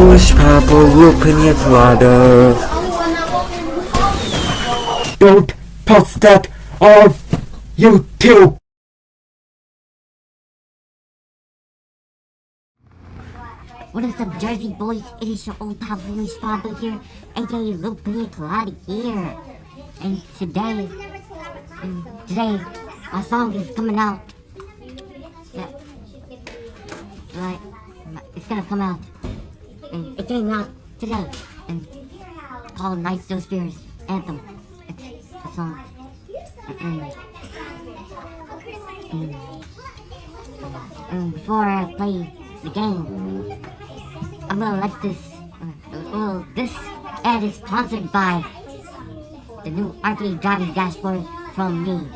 foolish people will pina colada. Don't post that on YouTube. What is up, Jersey boys? It is your old pal Foolish Papa here, aka Lil Pina Colada here. And today, my song is coming out. Yeah. Right. It's gonna come out. And it came out today. And called Night Still Spears Anthem. It's a song. And before I play the game, I'm gonna let this ad is sponsored by the new arcade driving dashboard from me,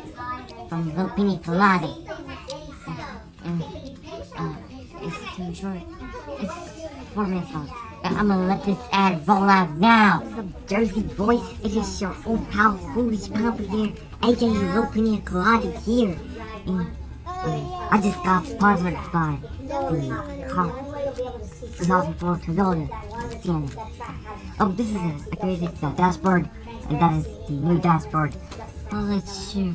from Lil Pina Colada. It's too short. It's 4 minutes long. I'm gonna let this ad roll out now. What's up, Jersey boys? It is your old pal Foolish Papa here, aka Lil Pina Colada here. I just got sponsored by the car 2004 Toyota Sienna. Oh, this is a crazy dashboard, and that is the new dashboard. Oh, let's show.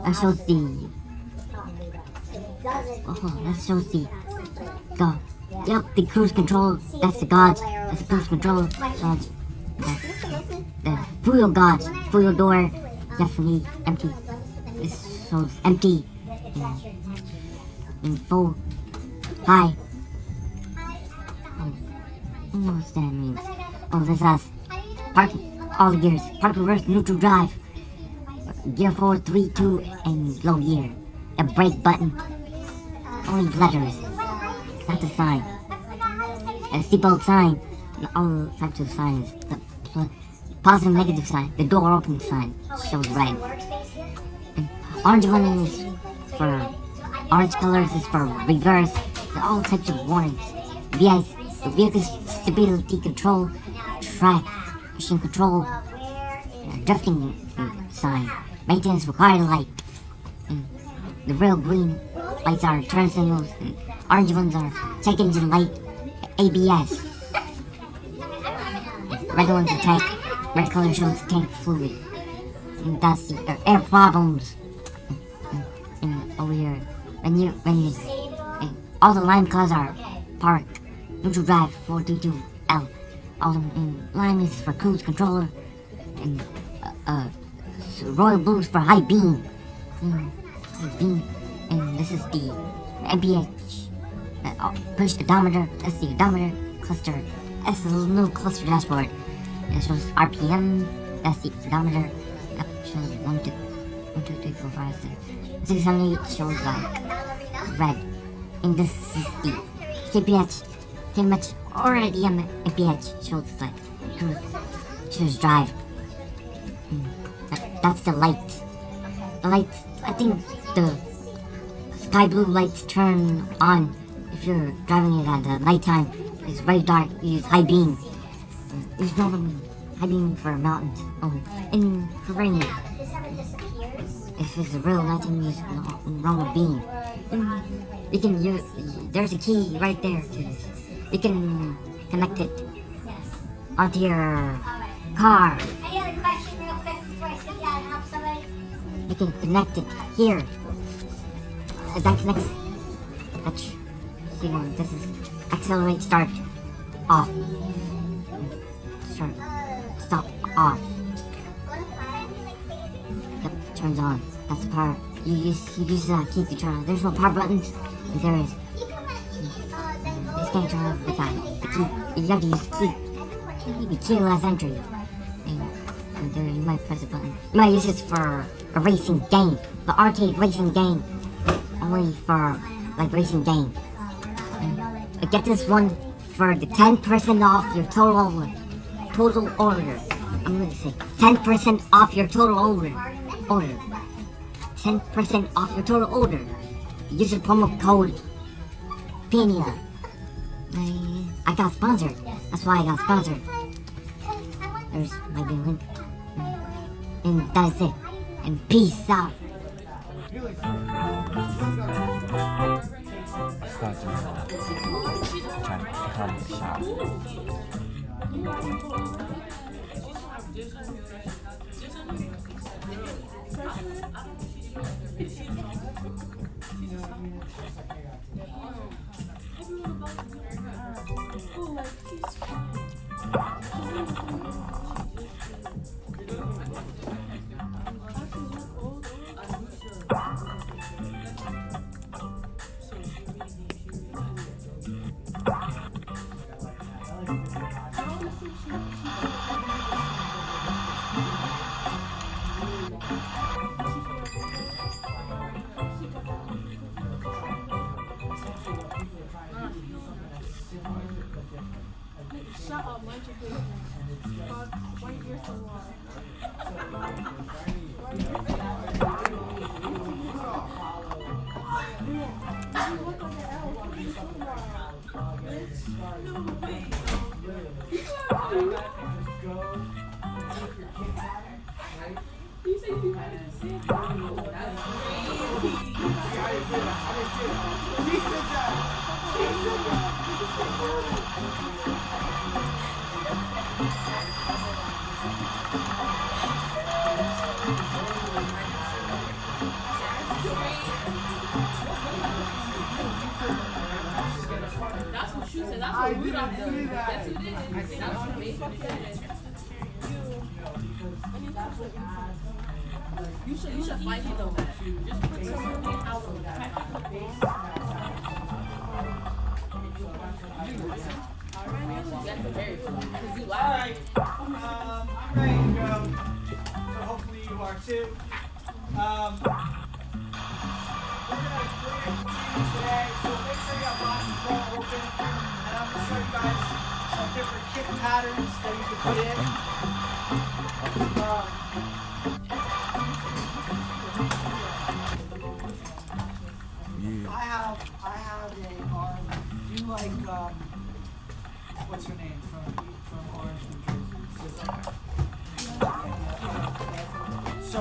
That shows the. Oh, that shows the. Yep, the cruise control. That's the gauge. That's the cruise control gauge. The fuel gauge. Fuel door. Definitely empty. This shows empty. In full high. I don't know what that means. Oh, this has parking, all the gears, park, reverse, neutral drive, gear 4, 3, 2, and low gear. A brake button, only letters, not the sign. A seatbelt sign, and all types of signs. The positive, negative sign, the door open sign shows red. And orange one is for orange colors is for reverse. All types of warnings. The vehicle stability control, traction control, drifting sign, maintenance required light. The real green lights are turn signals, and orange ones are check engine light, ABS. Red ones are tank. Red color shows tank fluid. And that's the air problems. And over here, when you all the line cars are park, neutral drive, 422L. All in line is for cruise controller, and royal blues for high beam. And this is the MPH push odometer. That's the odometer cluster. That's the little cluster dashboard. It shows RPM. That's the odometer. That shows 1, 2, 3, 4, 5, 6, 6, 7, 8 shows like red. And this is the KPH, pretty much already MPH shows like shows drive. That's the light. The lights, I think the sky blue lights turn on if you're driving it at the nighttime. It's very dark. You use high beam. There's no high beam for mountains. Oh, and for rain. If it's a real nighttime, use normal beam. You can use, there's a key right there to this. You can connect it onto your car. You can connect it here. That connects. That's, you know, this is accelerate, start, off. Start, stop, off. Yep, turns on. That's the power. You use key to turn on. There's no power buttons. And there is. This can't turn on without the key. You have to use the key. Maybe keyless entry. And there you might press a button. You might use this for a racing game. The arcade racing game. Only for like racing game. And get this one for the 10% off your total order. I'm gonna say 10% off your total order. 10% off your total order. Use the promo code PINA. I got sponsored. That's why I got sponsored. There's my big link. And that's it. And peace out. ก็จะทำฉาก Shut up, mind your business. God, why you here so long? You look like an elf. What are you talking about? Bitch. No way. You say you had to see it. That's what she said. That's what Rudolph did. That's who did it. That's what made fuck said. You should fight him though. Just put something out of that's very cool. Because you All laugh. right, I'm ready to go. So hopefully you are too. We're gonna continue today. So make sure you have lots of throw open, and I'm gonna show you guys some different kick patterns that you can put in. I have a arm. Do you like what's her name from Orange, New Jersey? So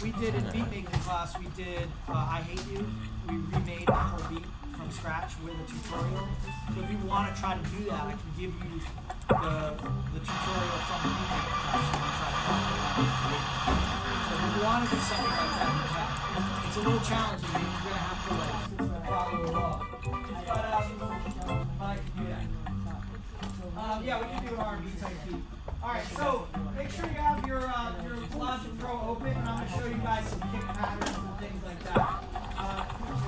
we did in beat making class. We did I Hate You. We remade that whole beat from scratch with a tutorial. So if you want to try to do that, I can give you the tutorial from the beat making class. You can try to follow that. So if you want to do something like that, you can. It's a little challenging. You're gonna have to follow along. But I can do that. Yeah, we can do an R&B type beat. All right, so make sure you have your Logic Pro open, and I'm going to show you guys some kick patterns and things like that.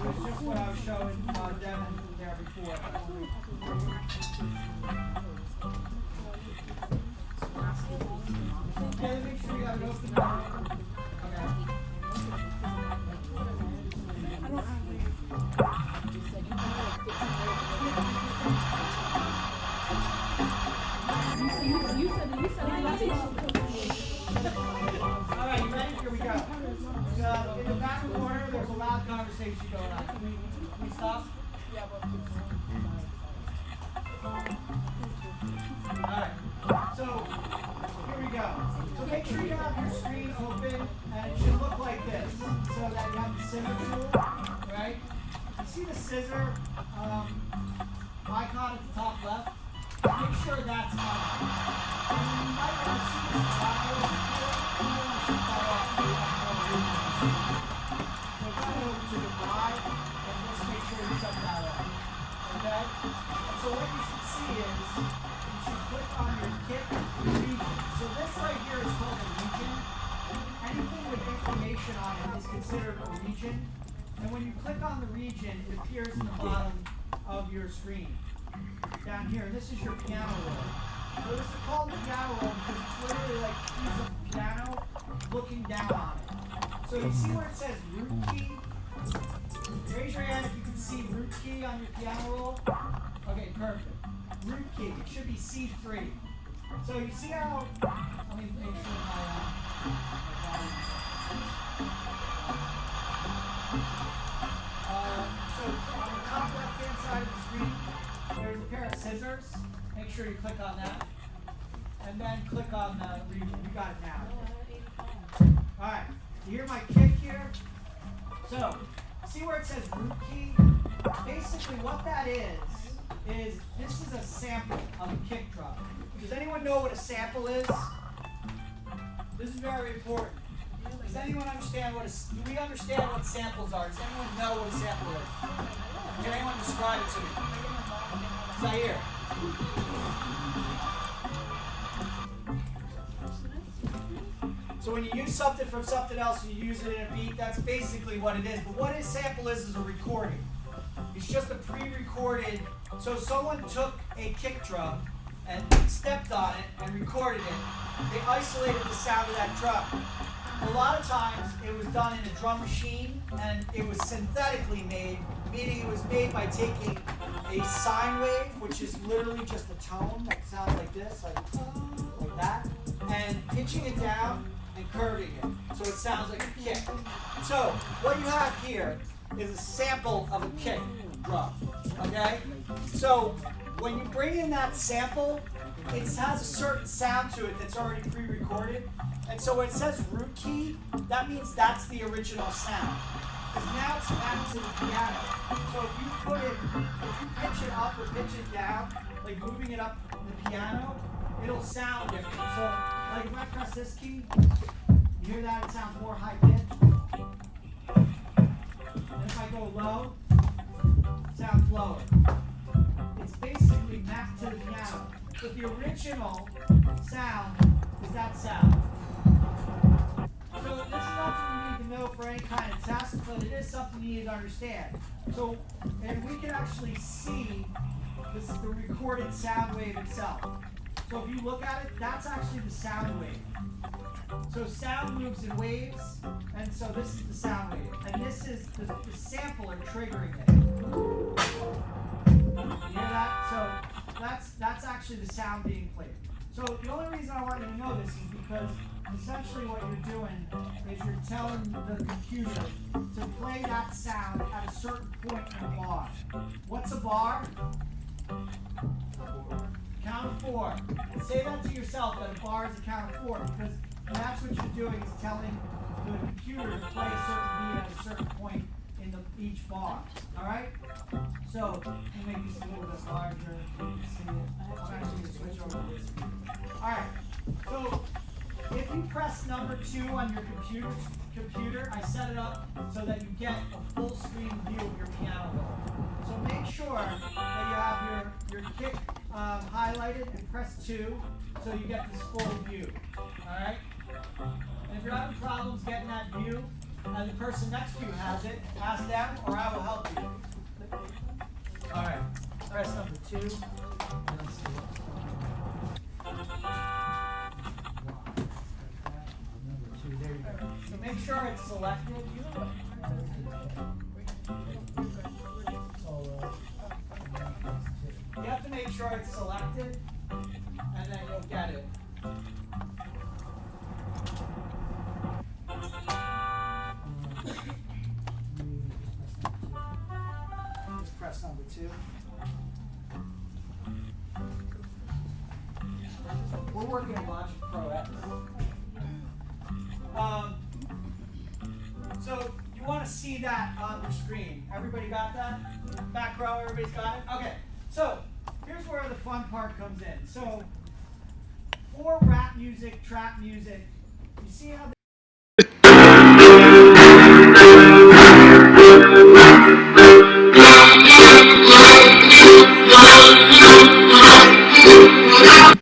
It was just what I was showing Devin there before. Okay, make sure you have it open now. Okay. Alright, you ready? Here we go. In the back corner, there's a loud conversation going on. Can we stop? Alright, so here we go. So make sure you have your screen open, and it should look like this. So that you have the scissor tool, right? You see the scissor icon at the top left? Make sure that's on. And you might want to see this toggle over here. You want to shut that off so you have more room on the screen. So go over to the right and just make sure you shut that off. Okay? And so what you should see is you should click on your kick region. So this right here is called a region. Anything with information on it is considered a region. And when you click on the region, it appears in the bottom of your screen. Down here, this is your piano roll. So this is called the piano roll because it's literally like a piece of piano looking down on it. So you see where it says root key? Raise your hand if you can see root key on your piano roll. Okay, perfect. Root key, it should be C3. So you see how, let me make sure my volume is up. So on the top left hand side of the screen, there's a pair of scissors. Make sure you click on that. And then click on the region. You got it now. Alright, you hear my kick here? So, see where it says root key? Basically what that is this is a sample of a kick drum. Does anyone know what a sample is? This is very important. Does anyone understand do we understand what samples are? Does anyone know what a sample is? Can anyone describe it to me? Zaire. So when you use something from something else and you use it in a beat, that's basically what it is. But what a sample is a recording. It's just a pre-recorded, so someone took a kick drum and stepped on it and recorded it. They isolated the sound of that drum. A lot of times it was done in a drum machine and it was synthetically made, meaning it was made by taking a sine wave, which is literally just a tone that sounds like this, like that, and pitching it down and curving it, so it sounds like a kick. So what you have here is a sample of a kick drum, okay? So when you bring in that sample, it has a certain sound to it that's already pre-recorded, and so when it says root key, that means that's the original sound. Because now it's back to the piano. So if you pitch it up or pitch it down, like moving it up the piano, it'll sound different. So like if I press this key, you hear that? It sounds more high pitched. And if I go low, it sounds lower. It's basically mapped to the piano. But the original sound is that sound. So this is nothing you need to know for any kind of test, but it is something you need to understand. So, and we can actually see the recorded sound wave itself. So if you look at it, that's actually the sound wave. So sound moves in waves, and so this is the sound wave. And this is the sampler triggering it. You hear that? So that's actually the sound being played. So the only reason I want you to know this is because essentially what you're doing is you're telling the computer to play that sound at a certain point in a bar. What's a bar? Count of 4. And say that to yourself, that a bar is a count of 4, because that's what you're doing, is telling the computer to play a certain beat at a certain point in each bar. Alright? So, let me make this a little bit larger so you can see it. I'm actually going to switch over to this. Alright, so if you press number 2 on your computer, I set it up so that you get a full screen view of your piano roll. So make sure that you have your kick highlighted and press 2 so you get this full view. Alright? And if you're having problems getting that view, and the person next to you has it, ask them or I will help you. Alright, press number 2. And let's see. Number 2, there you go. So make sure it's selected. You have to make sure it's selected, and then you'll get it. Just press number 2. We're working in Logic Pro X. So you want to see that on the screen. Everybody got that? Back row, everybody's got it? Okay. So here's where the fun part comes in. So for rap music, trap music, you see how